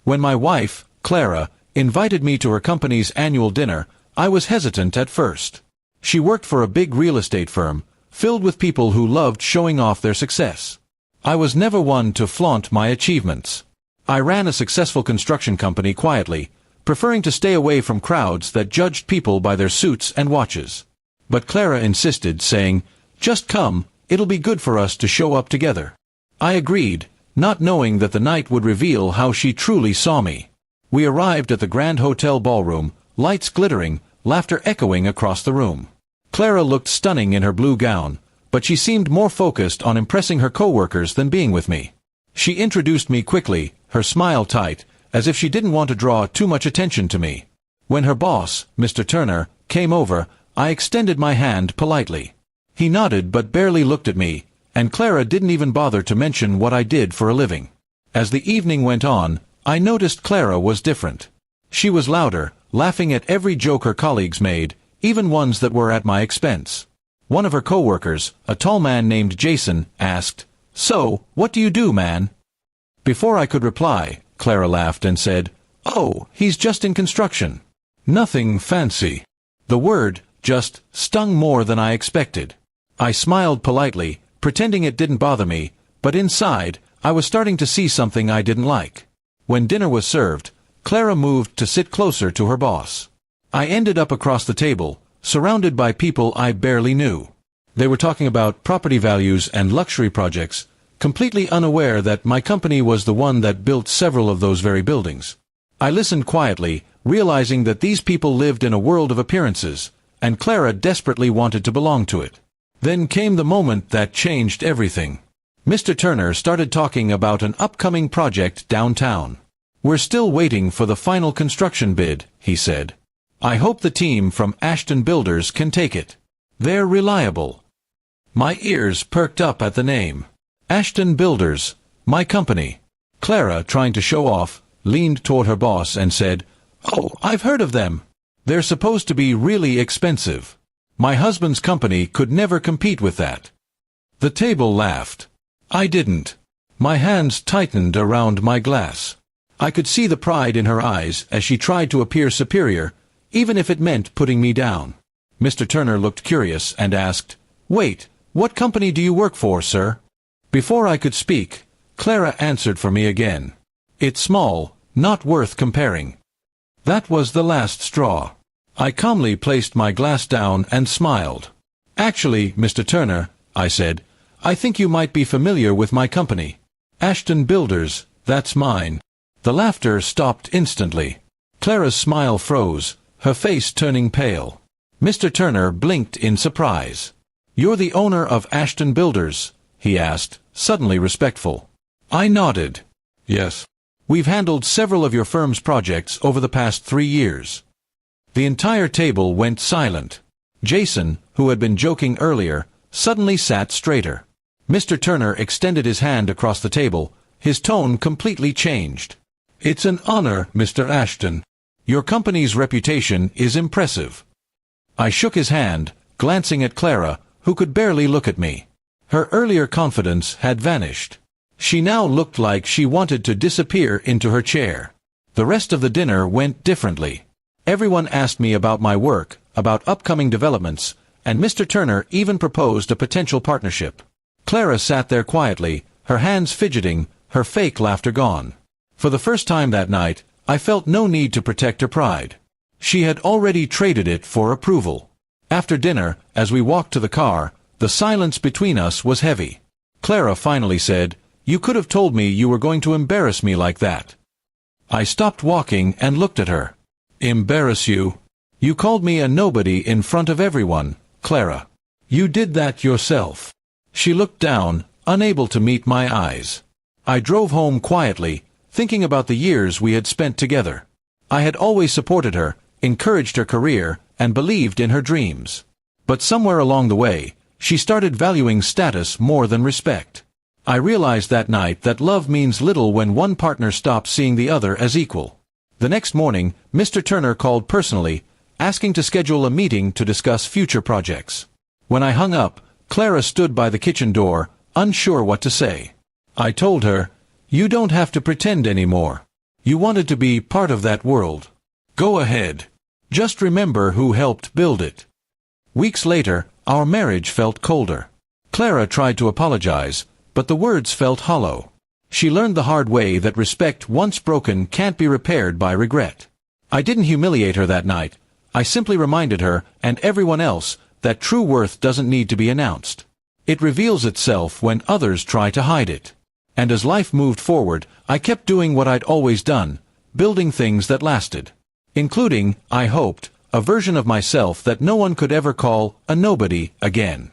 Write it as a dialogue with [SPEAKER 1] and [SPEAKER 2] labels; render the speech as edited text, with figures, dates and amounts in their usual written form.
[SPEAKER 1] When my wife, Clara, invited me to her company's annual dinner, I was hesitant at first. She worked for a big real estate firm, filled with people who loved showing off their success. I was never one to flaunt my achievements. I ran a successful construction company quietly, preferring to stay away from crowds that judged people by their suits and watches. But Clara insisted, saying, "Just come, it'll be good for us to show up together." I agreed, not knowing that the night would reveal how she truly saw me. We arrived at the Grand Hotel ballroom, lights glittering, laughter echoing across the room. Clara looked stunning in her blue gown, but she seemed more focused on impressing her coworkers than being with me. She introduced me quickly, her smile tight, as if she didn't want to draw too much attention to me. When her boss, Mr. Turner, came over, I extended my hand politely. He nodded but barely looked at me, and Clara didn't even bother to mention what I did for a living. As the evening went on, I noticed Clara was different. She was louder, laughing at every joke her colleagues made, even ones that were at my expense. One of her coworkers, a tall man named Jason, asked, "So, what do you do, man?" Before I could reply, Clara laughed and said, "Oh, he's just in construction. Nothing fancy." The word, just, stung more than I expected. I smiled politely, pretending it didn't bother me, but inside, I was starting to see something I didn't like. When dinner was served, Clara moved to sit closer to her boss. I ended up across the table, surrounded by people I barely knew. They were talking about property values and luxury projects, completely unaware that my company was the one that built several of those very buildings. I listened quietly, realizing that these people lived in a world of appearances, and Clara desperately wanted to belong to it. Then came the moment that changed everything. Mr. Turner started talking about an upcoming project downtown. "We're still waiting for the final construction bid," he said. "I hope the team from Ashton Builders can take it. They're reliable." My ears perked up at the name. Ashton Builders, my company. Clara, trying to show off, leaned toward her boss and said, "Oh, I've heard of them. They're supposed to be really expensive. My husband's company could never compete with that." The table laughed. I didn't. My hands tightened around my glass. I could see the pride in her eyes as she tried to appear superior, even if it meant putting me down. Mr. Turner looked curious and asked, "Wait, what company do you work for, sir?" Before I could speak, Clara answered for me again. "It's small, not worth comparing." That was the last straw. I calmly placed my glass down and smiled. "Actually, Mr. Turner," I said, "I think you might be familiar with my company. Ashton Builders, that's mine." The laughter stopped instantly. Clara's smile froze, her face turning pale. Mr. Turner blinked in surprise. "You're the owner of Ashton Builders?" he asked, suddenly respectful. I nodded. "Yes. We've handled several of your firm's projects over the past 3 years." The entire table went silent. Jason, who had been joking earlier, suddenly sat straighter. Mr. Turner extended his hand across the table, his tone completely changed. "It's an honor, Mr. Ashton. Your company's reputation is impressive." I shook his hand, glancing at Clara, who could barely look at me. Her earlier confidence had vanished. She now looked like she wanted to disappear into her chair. The rest of the dinner went differently. Everyone asked me about my work, about upcoming developments, and Mr. Turner even proposed a potential partnership. Clara sat there quietly, her hands fidgeting, her fake laughter gone. For the first time that night, I felt no need to protect her pride. She had already traded it for approval. After dinner, as we walked to the car, the silence between us was heavy. Clara finally said, "You could have told me you were going to embarrass me like that." I stopped walking and looked at her. "Embarrass you? You called me a nobody in front of everyone, Clara. You did that yourself." She looked down, unable to meet my eyes. I drove home quietly, thinking about the years we had spent together. I had always supported her, encouraged her career, and believed in her dreams. But somewhere along the way, she started valuing status more than respect. I realized that night that love means little when one partner stops seeing the other as equal. The next morning, Mr. Turner called personally, asking to schedule a meeting to discuss future projects. When I hung up, Clara stood by the kitchen door, unsure what to say. I told her, "You don't have to pretend anymore. You wanted to be part of that world. Go ahead. Just remember who helped build it. Weeks later, our marriage felt colder. Clara tried to apologize, but the words felt hollow. She learned the hard way that respect once broken can't be repaired by regret. I didn't humiliate her that night. I simply reminded her, and everyone else, that true worth doesn't need to be announced. It reveals itself when others try to hide it. And as life moved forward, I kept doing what I'd always done, building things that lasted. Including, I hoped, a version of myself that no one could ever call a nobody again.